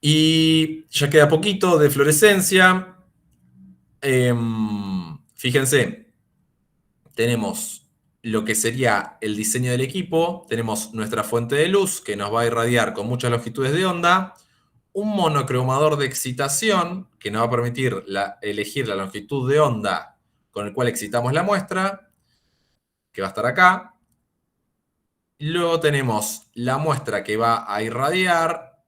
Y ya queda poquito de fluorescencia. Fíjense, tenemos lo que sería el diseño del equipo, tenemos nuestra fuente de luz que nos va a irradiar con muchas longitudes de onda, un monocromador de excitación que nos va a permitir elegir la longitud de onda con el cual excitamos la muestra, que va a estar acá. Luego tenemos la muestra que va a irradiar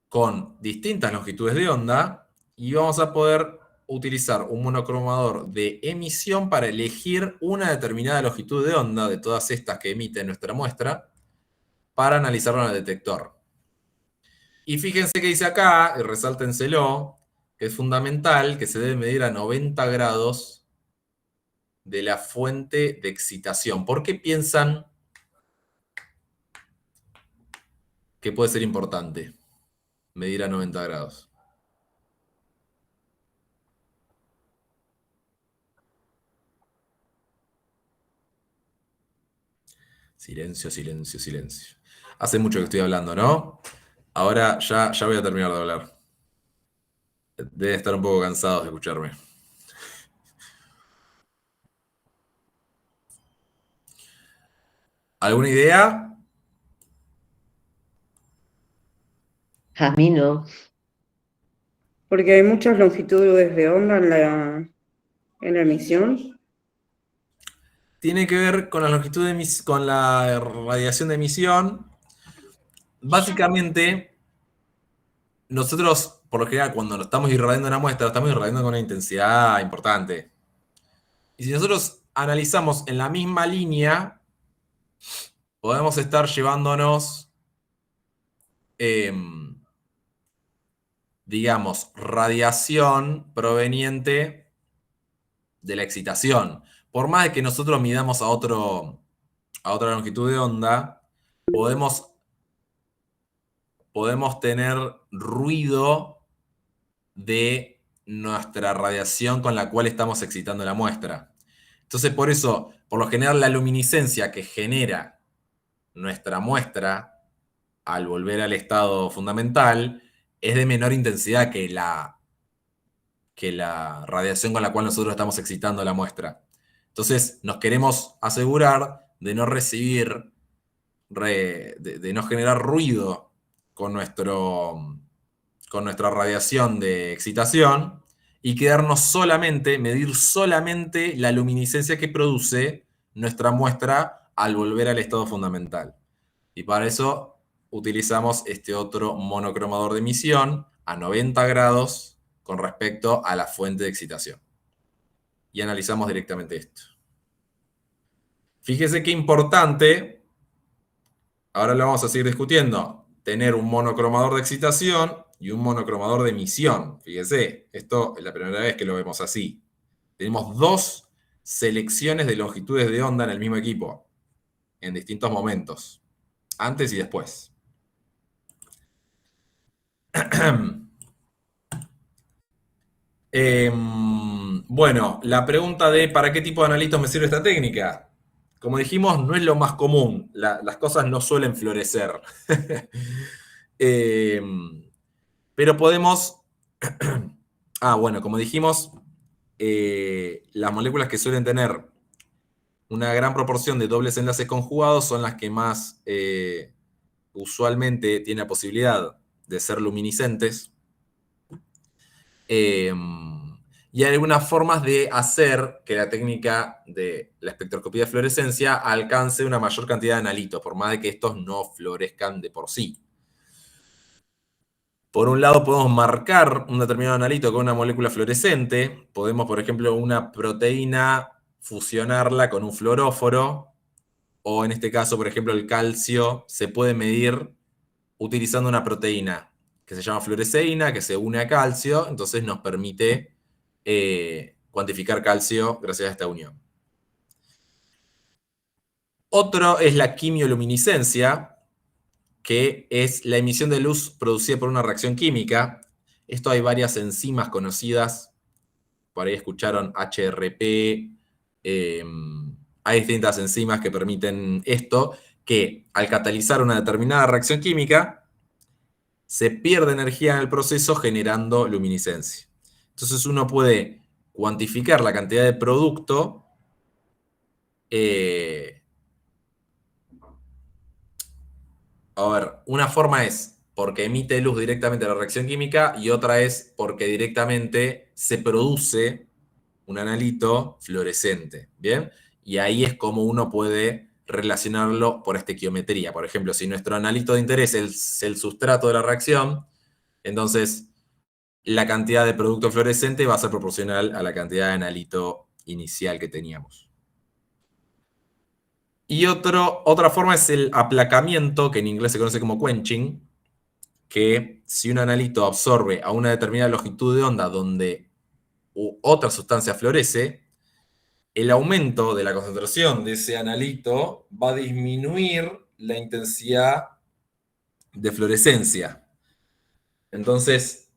con distintas longitudes de onda y vamos a poder utilizar un monocromador de emisión para elegir una determinada longitud de onda de todas estas que emite nuestra muestra para analizarlo en el detector. Y fíjense que dice acá, y resáltenselo, que es fundamental que se debe medir a 90 grados de la fuente de excitación. ¿Por qué piensan que puede ser importante medir a 90 grados? Silencio, silencio, silencio. Hace mucho que estoy hablando, ¿no? Ahora ya voy a terminar de hablar. Deben estar un poco cansados de escucharme. ¿Alguna idea? A mí no. Porque hay muchas longitudes de onda en la emisión. Tiene que ver con la longitud con la radiación de emisión. Básicamente, nosotros, por lo general, cuando nos estamos irradiando una muestra, estamos irradiando con una intensidad importante. Y si nosotros analizamos en la misma línea, podemos estar llevándonos, digamos, radiación proveniente de la excitación. Por más de que nosotros midamos a otra longitud de onda, podemos tener ruido de nuestra radiación con la cual estamos excitando la muestra. Entonces, por eso, por lo general, la luminiscencia que genera nuestra muestra al volver al estado fundamental es de menor intensidad que la radiación con la cual nosotros estamos excitando la muestra. Entonces, nos queremos asegurar de no recibir, de no generar ruido con nuestra radiación de excitación y medir solamente la luminiscencia que produce nuestra muestra al volver al estado fundamental. Y para eso utilizamos este otro monocromador de emisión a 90 grados con respecto a la fuente de excitación. Y analizamos directamente esto. Fíjese qué importante, ahora lo vamos a seguir discutiendo, tener un monocromador de excitación y un monocromador de emisión. Fíjese, esto es la primera vez que lo vemos así. Tenemos dos selecciones de longitudes de onda en el mismo equipo, en distintos momentos, antes y después. Bueno, la pregunta de ¿para qué tipo de analitos me sirve esta técnica? Como dijimos, no es lo más común. Las cosas no suelen florecer. Pero podemos... bueno, como dijimos, las moléculas que suelen tener una gran proporción de dobles enlaces conjugados son las que más usualmente tienen la posibilidad de ser luminiscentes. Y hay algunas formas de hacer que la técnica de la espectroscopía de fluorescencia alcance una mayor cantidad de analitos, por más de que estos no florezcan de por sí. Por un lado, podemos marcar un determinado analito con una molécula fluorescente. Podemos, por ejemplo, una proteína, fusionarla con un fluoróforo. O en este caso, por ejemplo, el calcio se puede medir utilizando una proteína que se llama fluoresceína, que se une a calcio, entonces nos permite cuantificar calcio gracias a esta unión. Otro es la quimioluminiscencia, que es la emisión de luz producida por una reacción química. Esto hay varias enzimas conocidas por ahí escucharon HRP, hay distintas enzimas que permiten esto, que al catalizar una determinada reacción química, se pierde energía en el proceso generando luminiscencia. Entonces uno puede cuantificar la cantidad de producto a ver, una forma es porque emite luz directamente a la reacción química y otra es porque directamente se produce un analito fluorescente, ¿bien? Y ahí es como uno puede relacionarlo por estequiometría. Por ejemplo, si nuestro analito de interés es el sustrato de la reacción, entonces la cantidad de producto fluorescente va a ser proporcional a la cantidad de analito inicial que teníamos. Y otra forma es el aplacamiento, que en inglés se conoce como quenching, que si un analito absorbe a una determinada longitud de onda donde otra sustancia florece, el aumento de la concentración de ese analito va a disminuir la intensidad de fluorescencia. Entonces,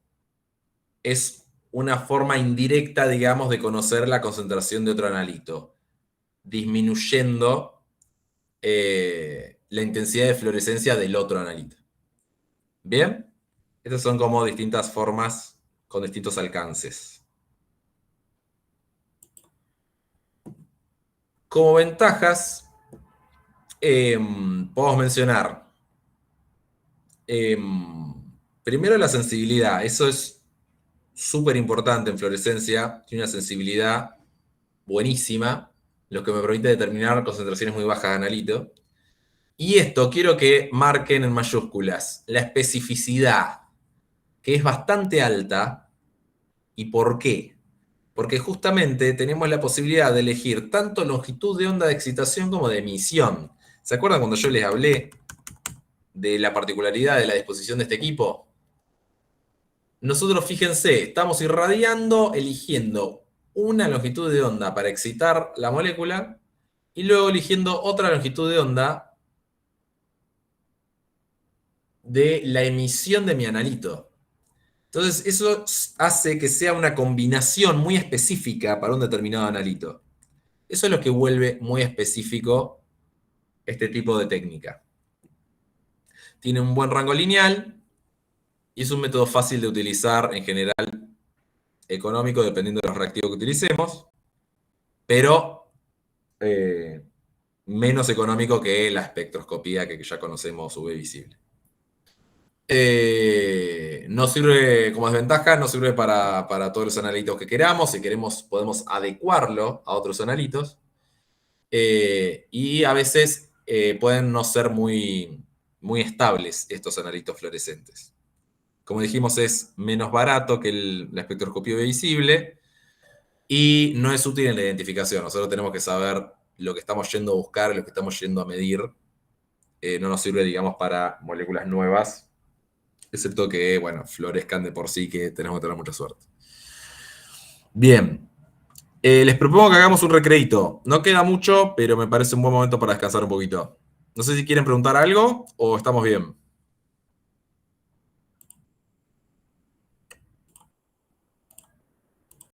es una forma indirecta, digamos, de conocer la concentración de otro analito, disminuyendo la intensidad de fluorescencia del otro analito. ¿Bien? Estas son como distintas formas con distintos alcances. Como ventajas, podemos mencionar primero la sensibilidad. Eso es súper importante en fluorescencia. Tiene una sensibilidad buenísima, lo que me permite determinar concentraciones muy bajas de analito. Y esto quiero que marquen en mayúsculas. La especificidad, que es bastante alta. ¿Y por qué? Porque justamente tenemos la posibilidad de elegir tanto longitud de onda de excitación como de emisión. ¿Se acuerdan cuando yo les hablé de la particularidad de la disposición de este equipo? Nosotros, fíjense, estamos irradiando, eligiendo una longitud de onda para excitar la molécula y luego eligiendo otra longitud de onda de la emisión de mi analito. Entonces, eso hace que sea una combinación muy específica para un determinado analito. Eso es lo que vuelve muy específico este tipo de técnica. Tiene un buen rango lineal y es un método fácil de utilizar, en general económico, dependiendo de los reactivos que utilicemos, pero menos económico que la espectroscopía que ya conocemos UV visible. No sirve como desventaja, no sirve para todos los analitos que queramos. Si queremos, podemos adecuarlo a otros analitos. Y a veces pueden no ser muy estables estos analitos fluorescentes. Como dijimos, es menos barato que la espectroscopía visible y no es útil en la identificación. Nosotros tenemos que saber lo que estamos yendo a buscar, lo que estamos yendo a medir. No nos sirve, digamos, para moléculas nuevas, excepto que, bueno, florezcan de por sí, que tenemos que tener mucha suerte. Bien. Les propongo que hagamos un recreito. No queda mucho, pero me parece un buen momento para descansar un poquito. No sé si quieren preguntar algo o estamos bien.